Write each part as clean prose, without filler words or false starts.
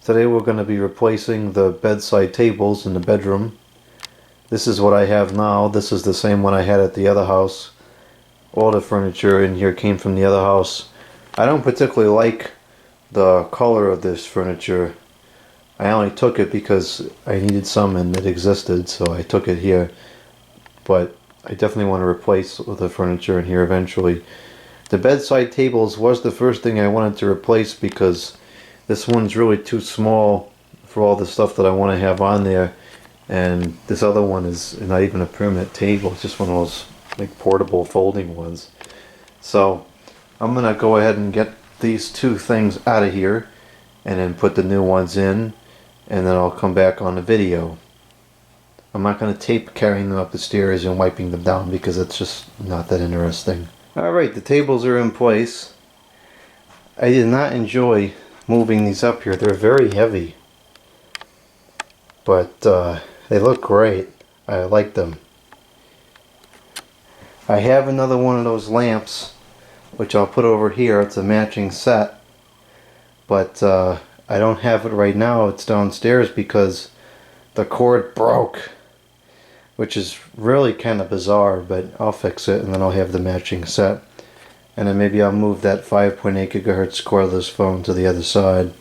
Today we're going to be replacing the bedside tables in the bedroom. This is what I have now. This is the same one I had at the other house. All the furniture in here came from the other house. I don't particularly like the color of this furniture. I only took it because I needed some and it existed, so I took it here. But I definitely want to replace the furniture in here eventually. The bedside tables was the first thing I wanted to replace because this one's really too small for all the stuff that I want to have on there, and this other one is not even a permanent table. It's just one of those like portable folding ones. So I'm gonna go ahead and get these two things out of here and then put the new ones in, and then I'll come back on the video. I'm not going to tape carrying them up the stairs and wiping them down because it's just not that interesting. Alright, the tables are in place. I did not enjoy moving these up here. They're very heavy. But they look great. I like them. I have another one of those lamps, which I'll put over here. It's a matching set. But I don't have it right now. It's downstairs because the cord broke, which is really kind of bizarre, but I'll fix it and then I'll have the matching set. And then maybe I'll move that 5.8 gigahertz cordless phone to the other side.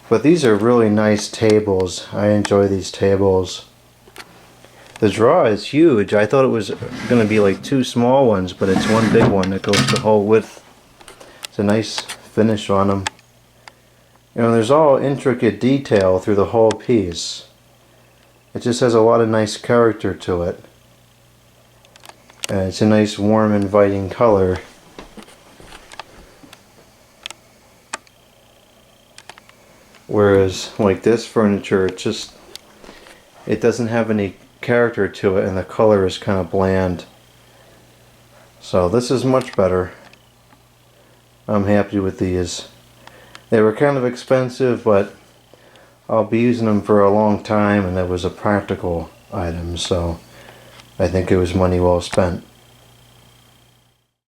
But these are really nice tables. I enjoy these tables. The drawer is huge. I thought it was going to be like two small ones, but it's one big one that goes the whole width. It's a nice finish on them. You know, there's all intricate detail through the whole piece. It just has a lot of nice character to it. And it's a nice warm inviting color. Whereas like this furniture, it doesn't have any character to it and the color is kind of bland. So this is much better. I'm happy with these. They were kind of expensive, but I'll be using them for a long time, and it was a practical item, so I think it was money well spent.